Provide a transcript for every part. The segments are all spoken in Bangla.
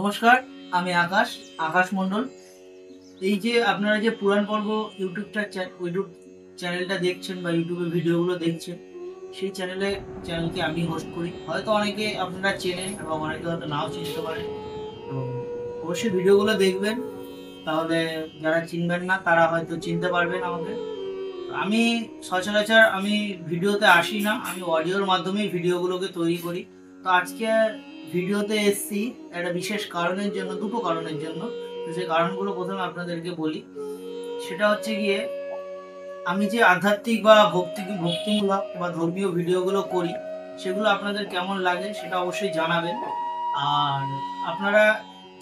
নমস্কার, আমি আকাশ মণ্ডল। এই যে আপনারা যে পুরাণ পর্ব ইউটিউব চ্যানেলটা দেখছেন বা ইউটিউবে ভিডিওগুলো দেখছেন, সেই চ্যানেলকে আমি হোস্ট করি। হয়তো অনেকে আপনারা চেনেন এবং অনেকে হয়তো নাও চিনতে পারেন। তো অবশ্যই ভিডিওগুলো দেখবেন, তাহলে যারা চিনবেন না তারা হয়তো চিনতে পারবেন আমাকে। আমি সচরাচর ভিডিওতে আসি না, আমি অডিওর মাধ্যমেই ভিডিওগুলোকে তৈরি করি। তো আজকে ভিডিওতে এসেছি একটা বিশেষ কারণের জন্য, দুটো কারণের জন্য। তো সেই কারণগুলো প্রথমে আপনাদেরকে বলি। সেটা হচ্ছে গিয়ে, আমি যে আধ্যাত্মিক বা ভক্তিমূলক বা ধর্মীয় ভিডিওগুলো করি, সেগুলো আপনাদের কেমন লাগে সেটা অবশ্যই জানাবেন। আর আপনারা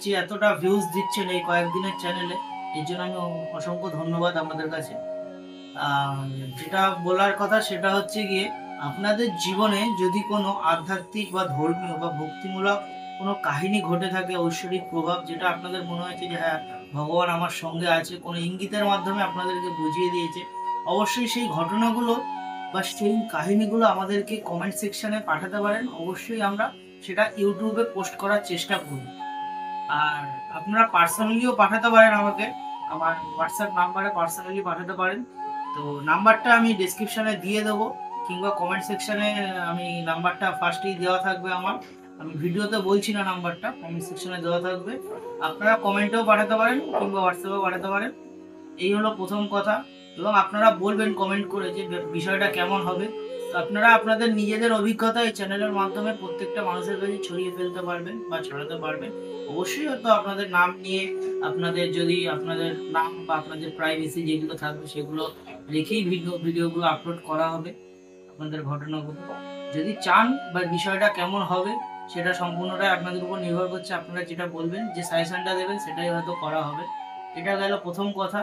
যে এতটা ভিউজ দিচ্ছেন এই কয়েকদিনের চ্যানেলে, এর জন্য আমি অসংখ্য ধন্যবাদ আপনাদের কাছে। যেটা বলার কথা সেটা হচ্ছে গিয়ে, আপনাদের জীবনে যদি কোনো আধ্যাত্মিক বা ধর্মীয় বা ভক্তিমূলক কোনো কাহিনী ঘটে থাকে, ঐশ্বরিক প্রভাব, যেটা আপনাদের মনে হয়েছে যে হ্যাঁ, ভগবান আমার সঙ্গে আছে, কোনো ইঙ্গিতের মাধ্যমে আপনাদেরকে বুঝিয়ে দিয়েছে, অবশ্যই সেই ঘটনাগুলো বা সেই কাহিনীগুলো আমাদেরকে কমেন্ট সেকশনে পাঠাতে পারেন। অবশ্যই আমরা সেটা ইউটিউবে পোস্ট করার চেষ্টা করি। আর আপনারা পার্সোনালিও পাঠাতে পারেন আমাকে, আমার হোয়াটসঅ্যাপ নাম্বারে পার্সোনালি পাঠাতে পারেন। তো নাম্বারটা আমি ডেসক্রিপশনে দিয়ে দেবো, কিংবা কমেন্ট সেকশনে আমি নাম্বারটা ফার্স্টেই দেওয়া থাকবে আমার। আমি ভিডিওতে বলছি না, নাম্বারটা কমেন্ট সেকশনে দেওয়া থাকবে। আপনারা কমেন্টেও পাঠাতে পারেন কিংবা হোয়াটসঅ্যাপেও পাঠাতে পারেন। এই হলো প্রথম কথা। এবং আপনারা বলবেন কমেন্ট করে যে বিষয়টা কেমন হবে। তো আপনারা আপনাদের নিজেদের অভিজ্ঞতা এই চ্যানেলের মাধ্যমে প্রত্যেকটা মানুষের কাছে ছড়িয়ে ফেলতে পারবেন বা ছড়াতে পারবেন। অবশ্যই হয়তো আপনাদের নাম নিয়ে, আপনাদের নাম বা আপনাদের প্রাইভেসি যেগুলো থাকবে সেগুলো রেখেই ভিডিওগুলো আপলোড করা হবে। আপনাদের ঘটনাগুলো যদি চান বা বিষয়টা কেমন হবে, সেটা সম্পূর্ণটাই আপনাদের উপর নির্ভর করছে। আপনারা যেটা বলবেন, যে সাজেশনটা দেবেন, সেটাই হয়তো করা হবে। এটা গেল প্রথম কথা।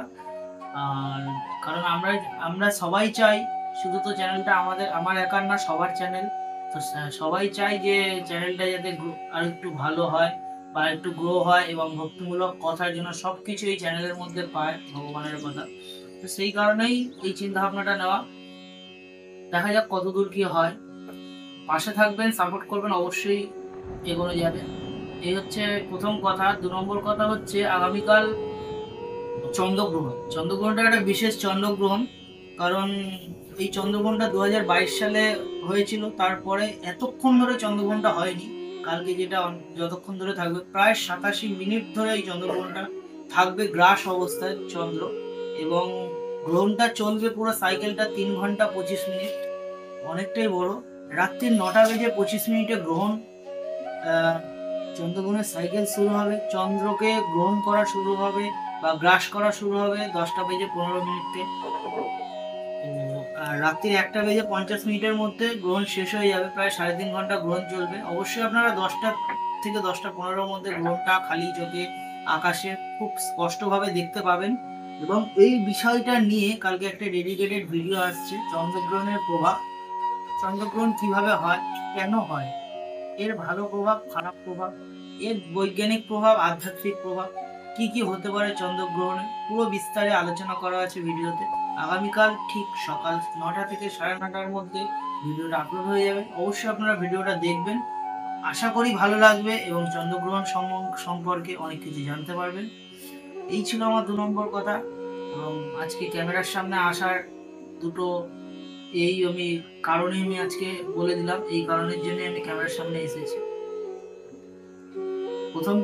আর কারণ আমরা আমরা সবাই চাই, শুধু তো চ্যানেলটা আমার একার না, সবার চ্যানেল। তো সবাই চাই যে চ্যানেলটা যাতে আর একটু ভালো হয় বা একটু গ্রো হয়, এবং ভক্তিমূলক কথার জন্য সবকিছু এই চ্যানেলের মধ্যে পায়, ভগবানের কথা। তো সেই কারণেই এই চিন্তা ভাবনাটা নেওয়া। দেখা যাক কতদূর কি হয়। পাশে থাকবেন, সাপোর্ট করবেন, অবশ্যই এগোনো যাবে। এই হচ্ছে প্রথম কথা। 2 নম্বর কথা হচ্ছে, আগামীকাল চন্দ্রগ্রহণটা একটা বিশেষ চন্দ্রগ্রহণ। কারণ এই চন্দ্রগ্রহণটা 2022 সালে হয়েছিল, তারপরে এতক্ষণ ধরে চন্দ্রগ্রহণটা হয়নি। কালকে যতক্ষণ ধরে থাকবে, প্রায় 87 মিনিট ধরে এই চন্দ্রগ্রহণটা থাকবে গ্রাস অবস্থায় চন্দ্র। এবং গ্রহণটা চলবে পুরো সাইকেলটা 3 ঘন্টা 25 মিনিট, অনেকটাই বড়। রাত্রি 9টা বেজে 25 মিনিটে গ্রহণ, চন্দ্রগ্রহণের সাইকেল শুরু হবে। চন্দ্রকে গ্রহণ করা শুরু হবে বা গ্রাস করা শুরু হবে 10টা বেজে 15 মিনিটে। আর রাত্রি 1টা বেজে 50 মিনিটের মধ্যে গ্রহণ শেষ হয়ে যাবে। প্রায় 3.5 ঘন্টা গ্রহণ চলবে। অবশ্যই আপনারা 10টা থেকে 10টা 15-র মধ্যে গ্রহণটা খালি চোখে আকাশে খুব স্পষ্টভাবে দেখতে পাবেন। এবং এই বিষয়টা নিয়ে কালকে একটা ডেডিকেটেড ভিডিও আসছে, চন্দ্রগ্রহণের প্রভাব, চন্দ্রগ্রহণ কিভাবে হয়, কেন হয়, এর ভালো প্রভাব, খারাপ প্রভাব, এর বৈজ্ঞানিক প্রভাব, আধ্যাত্মিক প্রভাব, কি কি হতে পারে চন্দ্রগ্রহণে, পুরো বিস্তারে আলোচনা করা আছে ভিডিওতে। আগামীকাল ঠিক সকাল 9টা থেকে 9:30টার মধ্যে ভিডিওটা আপলোড হয়ে যাবে। অবশ্যই আপনারা ভিডিওটা দেখবেন, আশা করি ভালো লাগবে এবং চন্দ্রগ্রহণ সম্পর্কে অনেক কিছু জানতে পারবেন। এই ছিল আমার 2 নম্বর কথা। এবং আজকে ক্যামেরার সামনে আসার দুটো আমি আজকে বলে দিলাম, এই কারণের জন্য আমি ক্যামেরার সামনে এসেছি। প্রথম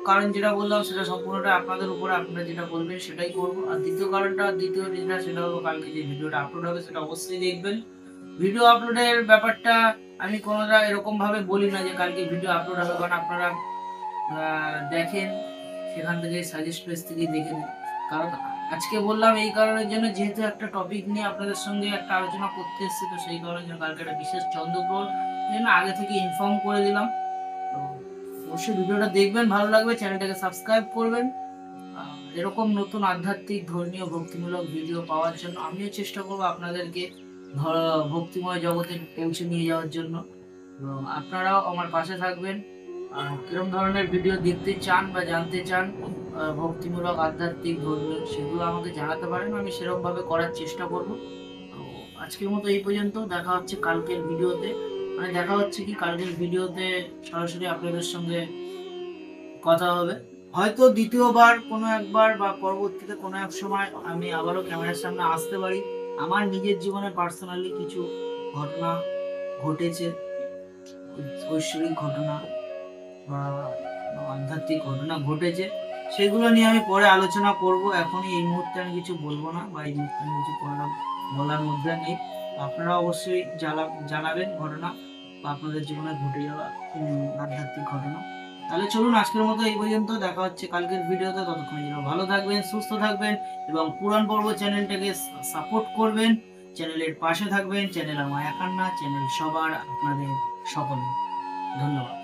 কারণ যেটা বললাম, সেটা সম্পূর্ণটা আপনাদের উপরে, আপনারা যেটা বলবেন সেটাই করবো। আর দ্বিতীয় যেটা, সেটা হলো কালকে যে ভিডিওটা আপলোড হবে সেটা অবশ্যই দেখবেন। ভিডিও আপলোডের ব্যাপারটা আমি কোনোটা এরকম ভাবে বলি না যে কালকে ভিডিও আপলোড হবে, কারণ আপনারা দেখেন, সেখান থেকে সাজেস্ট পেজ থেকে দেখে নিন। কারণ আজকে বললাম এই কারণের জন্য, যেহেতু একটা টপিক নিয়ে আপনাদের সঙ্গে একটা আলোচনা করতে এসেছি, তো সেই কারণের জন্য কালকে একটা বিশেষ চন্দ্রগ্রহণ জন্য আগে থেকে ইনফর্ম করে দিলাম। তো অবশ্যই ভিডিওটা দেখবেন, ভালো লাগবে, চ্যানেলটাকে সাবস্ক্রাইব করবেন। এরকম নতুন আধ্যাত্মিক, ধর্মীয়, ভক্তিমূলক ভিডিও পাওয়ার জন্য আমিও চেষ্টা করবো আপনাদেরকে ভক্তিময় জগতে পৌঁছে নিয়ে যাওয়ার জন্য। আপনারাও আমার পাশে থাকবেন। কিরকম ধরনের ভিডিও দেখতে চান বা জানতে চান, ভক্তিমূলক, আধ্যাত্মিক, ধর্মীয়, সেগুলো আমাকে জানাতে পারেন, আমি সেরকম ভাবে করার চেষ্টা করব। তো আজকের মতো এই পর্যন্ত। দেখা হচ্ছে কালকের ভিডিওতে, কালকের ভিডিওতে সরাসরি আপনাদের সঙ্গে কথা হবে। হয়তো দ্বিতীয়বার কোনো একবার বা পরবর্তীতে কোনো এক সময় আমি আবারও ক্যামেরার সামনে আসতে পারি। আমার নিজের জীবনে পার্সোনালি কিছু ঘটনা ঘটেছে, ঐশ্বরিক ঘটনা বা আধ্যাত্মিক ঘটনা ঘটেছে, সেগুলো নিয়ে আমি পরে আলোচনা করব। এখনই এই মুহূর্তে আমি কিছু বলবো না, বা এই মুহূর্তে আমি কিছু বলার মধ্যে নেই। আপনারা অবশ্যই জানাবেন ঘটনা বা আপনাদের জীবনে ঘটে যাওয়া আধ্যাত্মিক ঘটনা। তাহলে চলুন, আজকের মতো এই পর্যন্ত। দেখা হচ্ছে কালকের ভিডিওতে। ততক্ষণ যেন ভালো থাকবেন, সুস্থ থাকবেন এবং পুরাণ পর্ব চ্যানেলটাকে সাপোর্ট করবেন, চ্যানেলের পাশে থাকবেন। চ্যানেল আমার একার না, চ্যানেল সবার, আপনাদের সকলের। ধন্যবাদ।